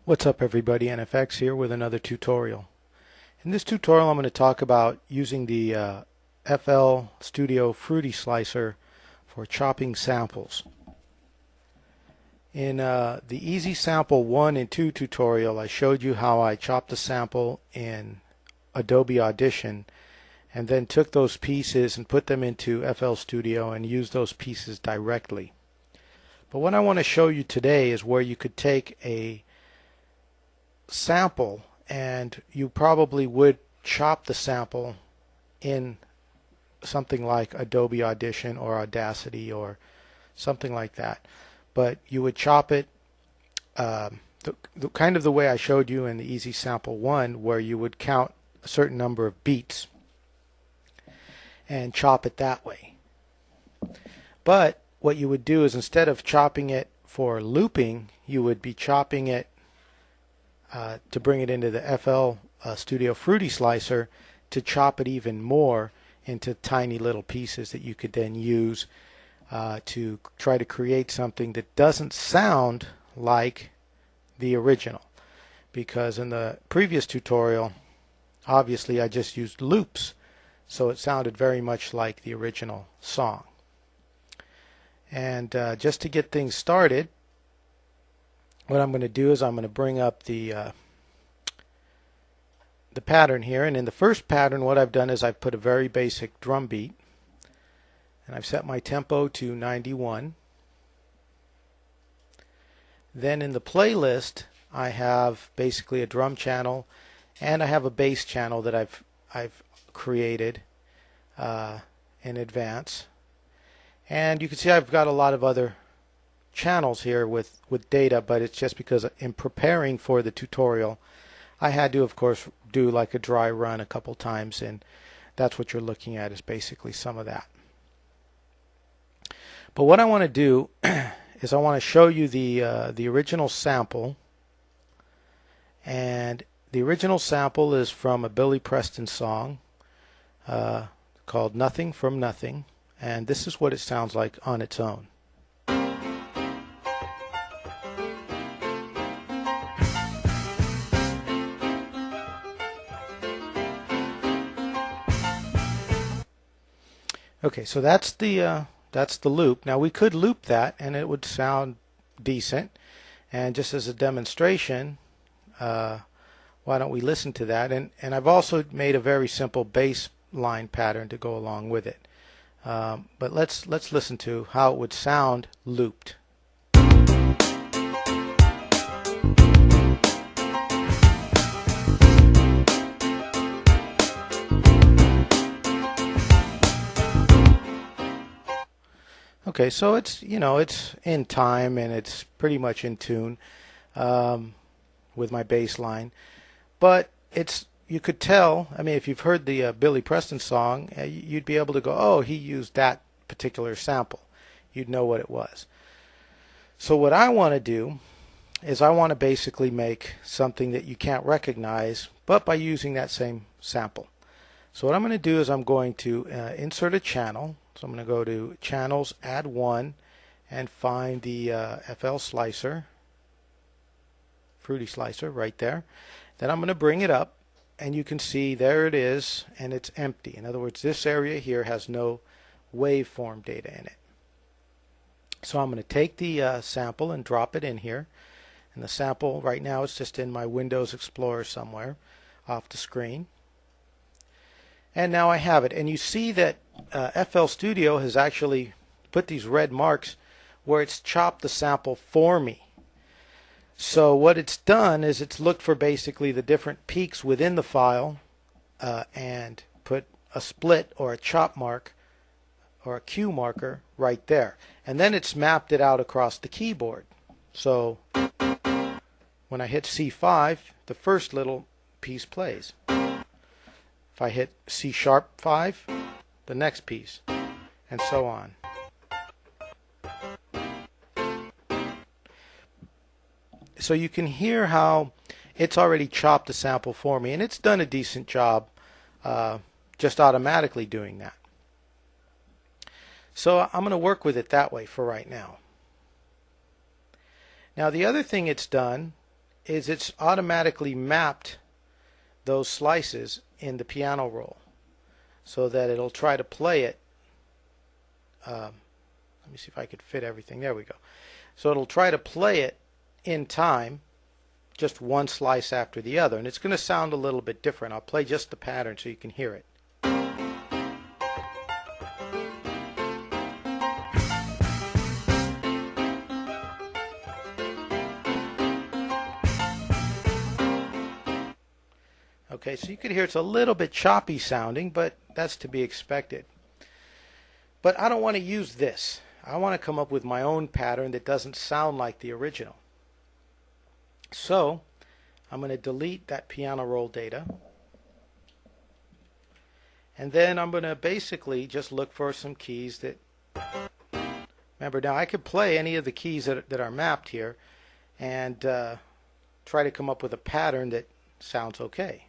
What's up everybody, NFX here with another tutorial. In this tutorial I'm going to talk about using the FL Studio Fruity Slicer for chopping samples. In the Easy Sample 1 and 2 tutorial I showed you how I chopped the sample in Adobe Audition and then took those pieces and put them into FL Studio and used those pieces directly. But what I want to show you today is where you could take a sample and you probably would chop the sample in something like Adobe Audition or Audacity or something like that, but you would chop it kind of the way I showed you in the Easy Sample 1, where you would count a certain number of beats and chop it that way. But what you would do is, instead of chopping it for looping, you would be chopping it to bring it into the FL Studio Fruity Slicer to chop it even more into tiny little pieces that you could then use to try to create something that doesn't sound like the original. Because in the previous tutorial, obviously I just used loops, so it sounded very much like the original song. And just to get things started, what I'm going to do is I'm going to bring up the pattern here, and in the first pattern what I've done is I've put a very basic drum beat and I've set my tempo to 91. Then in the playlist I have basically a drum channel and I have a bass channel that I've created in advance, and you can see I've got a lot of other channels here with data, but it's just because in preparing for the tutorial I had to, of course, do like a dry run a couple times, and that's what you're looking at, is basically some of that. But what I want to do is I want to show you the original sample, and the original sample is from a Billy Preston song called Nothing from Nothing, and this is what it sounds like on its own. Okay, so that's the loop. Now we could loop that and it would sound decent, and just as a demonstration, why don't we listen to that? And I've also made a very simple bass line pattern to go along with it. But let's listen to how it would sound looped. Okay, so it's in time and it's pretty much in tune with my bass line, but you could tell. I mean, if you've heard the Billy Preston song, you'd be able to go, oh, he used that particular sample. You'd know what it was. So what I want to do is I want to basically make something that you can't recognize, but by using that same sample. So what I'm going to do is I'm going to insert a channel. So I'm going to go to Channels, Add One, and find the FL Slicer, Fruity Slicer, right there. Then I'm going to bring it up, and you can see there it is, and it's empty. In other words, this area here has no waveform data in it. So I'm going to take the sample and drop it in here. And the sample right now is just in my Windows Explorer somewhere off the screen. And now I have it, and you see that FL Studio has actually put these red marks where it's chopped the sample for me. So what it's done is it's looked for basically the different peaks within the file and put a split or a chop mark or a Q marker right there, and then it's mapped it out across the keyboard. So when I hit C5, the first little piece plays. If I hit C#5, the next piece, and so on. So you can hear how it's already chopped the sample for me, and it's done a decent job just automatically doing that. So I'm going to work with it that way for right now. Now the other thing it's done is it's automatically mapped those slices in the piano roll so that it'll try to play it. Let me see if I could fit everything. There we go. So it'll try to play it in time, just one slice after the other, and it's going to sound a little bit different. I'll play just the pattern so you can hear it. Okay, so you can hear it's a little bit choppy sounding, but that's to be expected. But I don't want to use this. I want to come up with my own pattern that doesn't sound like the original. So I'm going to delete that piano roll data. And then I'm going to basically just look for some keys that... Remember, now I could play any of the keys that are mapped here and try to come up with a pattern that sounds okay.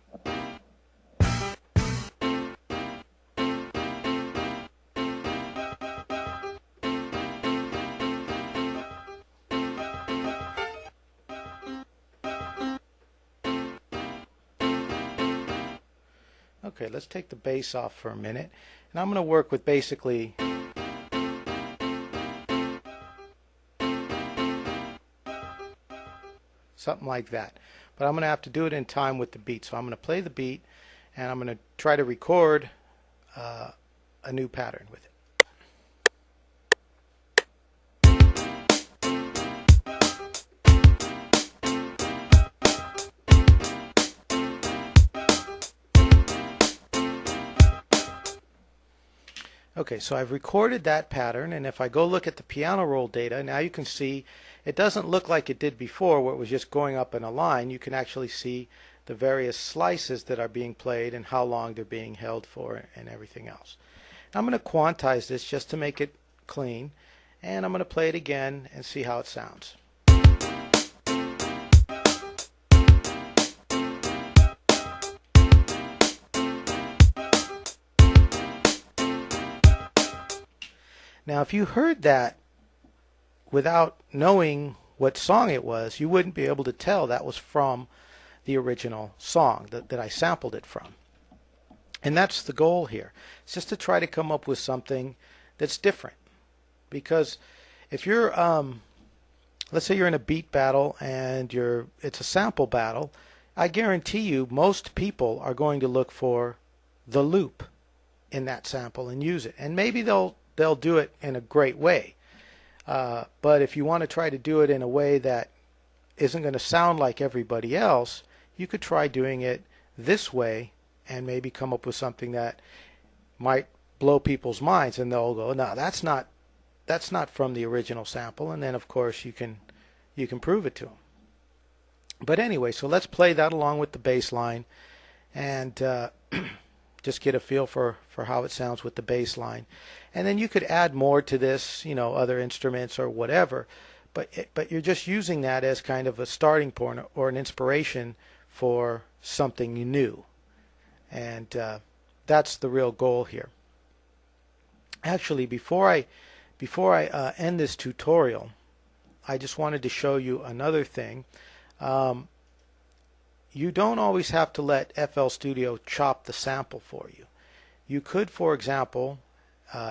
Okay, let's take the bass off for a minute, and I'm going to work with basically something like that. But I'm going to have to do it in time with the beat. So I'm going to play the beat, and I'm going to try to record a new pattern with it. Okay, so I've recorded that pattern, and if I go look at the piano roll data, now you can see it doesn't look like it did before where it was just going up in a line. You can actually see the various slices that are being played and how long they're being held for and everything else. Now I'm going to quantize this just to make it clean, and I'm going to play it again and see how it sounds. Now, if you heard that without knowing what song it was, you wouldn't be able to tell that was from the original song that I sampled it from. And that's the goal here. It's just to try to come up with something that's different. Because if you're, let's say you're in a beat battle and it's a sample battle, I guarantee you most people are going to look for the loop in that sample and use it. And maybe they'll do it in a great way. But if you want to try to do it in a way that isn't going to sound like everybody else, you could try doing it this way and maybe come up with something that might blow people's minds, and they'll go, no, that's not from the original sample, and then of course you can prove it to them. But anyway, so let's play that along with the bass line and just get a feel for how it sounds with the bass line. And then you could add more to this, other instruments or whatever, but you're just using that as kind of a starting point or an inspiration for something new. And that's the real goal here. Actually, before I end this tutorial, I just wanted to show you another thing. You don't always have to let FL Studio chop the sample for you. You could, for example,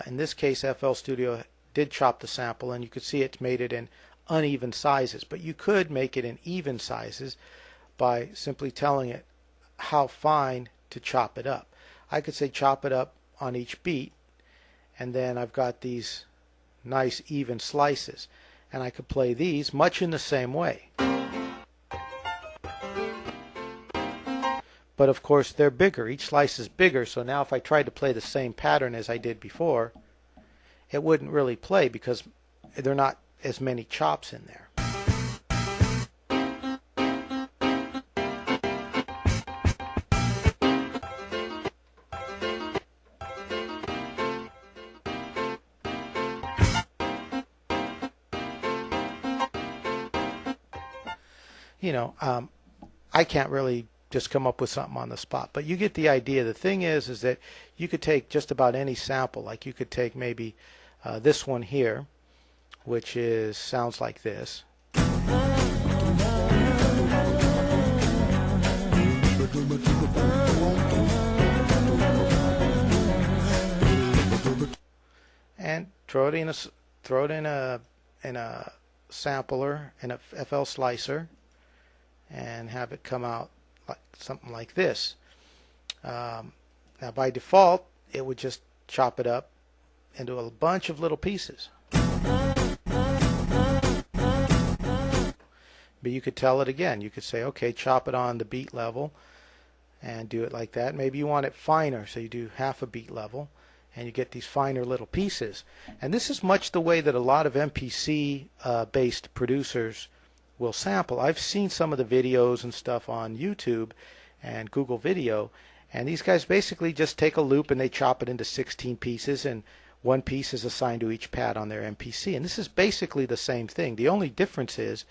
in this case FL Studio did chop the sample, and you could see it's made it in uneven sizes, but you could make it in even sizes by simply telling it how fine to chop it up. I could say chop it up on each beat, and then I've got these nice even slices, and I could play these much in the same way. But of course they're bigger. Each slice is bigger, so now if I tried to play the same pattern as I did before, it wouldn't really play because there are not as many chops in there. I can't really just come up with something on the spot, but you get the idea. The thing is that you could take just about any sample. Like you could take maybe this one here, which sounds like this. throw it in a sampler in a FL slicer and have it come out like something like this. Now by default it would just chop it up into a bunch of little pieces. But you could tell it again. You could say, okay, chop it on the beat level and do it like that. Maybe you want it finer, so you do half a beat level and you get these finer little pieces. And this is much the way that a lot of MPC based producers will sample. I've seen some of the videos and stuff on YouTube and Google Video, and these guys basically just take a loop and they chop it into 16 pieces, and one piece is assigned to each pad on their MPC. And this is basically the same thing. The only difference is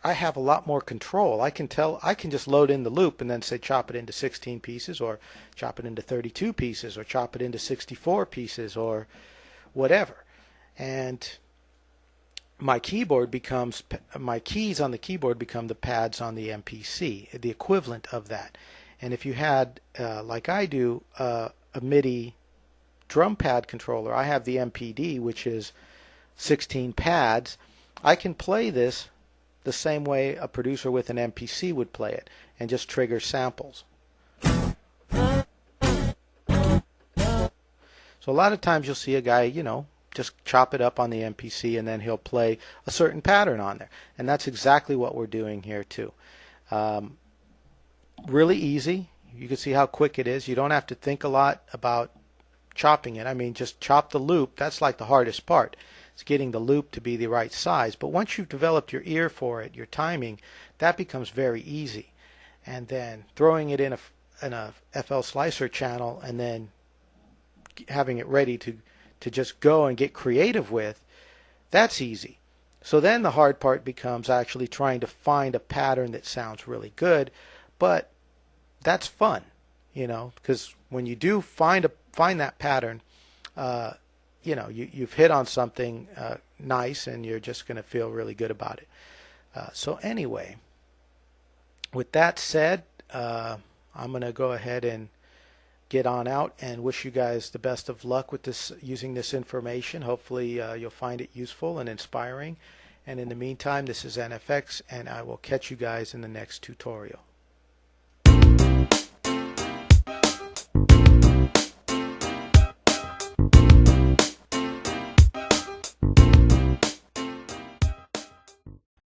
I have a lot more control. I can just load in the loop and then say chop it into 16 pieces, or chop it into 32 pieces, or chop it into 64 pieces, or whatever. And my keys on the keyboard become the pads on the MPC, the equivalent of that. And if you had, like I do, a MIDI drum pad controller, I have the MPD, which is 16 pads. I can play this the same way a producer with an MPC would play it, and just trigger samples. So a lot of times you'll see a guy, just chop it up on the MPC and then he'll play a certain pattern on there. And that's exactly what we're doing here too. Really easy. You can see how quick it is. You don't have to think a lot about chopping it. I mean, just chop the loop. That's like the hardest part. It's getting the loop to be the right size. But once you've developed your ear for it, your timing, that becomes very easy. And then throwing it in a FL slicer channel and then having it ready to just go and get creative with, that's easy. So then the hard part becomes actually trying to find a pattern that sounds really good, but that's fun, because when you do find that pattern, you've hit on something nice, and you're just going to feel really good about it. So anyway, with that said, I'm going to go ahead and get on out and wish you guys the best of luck with this, using this information. Hopefully you'll find it useful and inspiring. And in the meantime, this is NFX, and I will catch you guys in the next tutorial.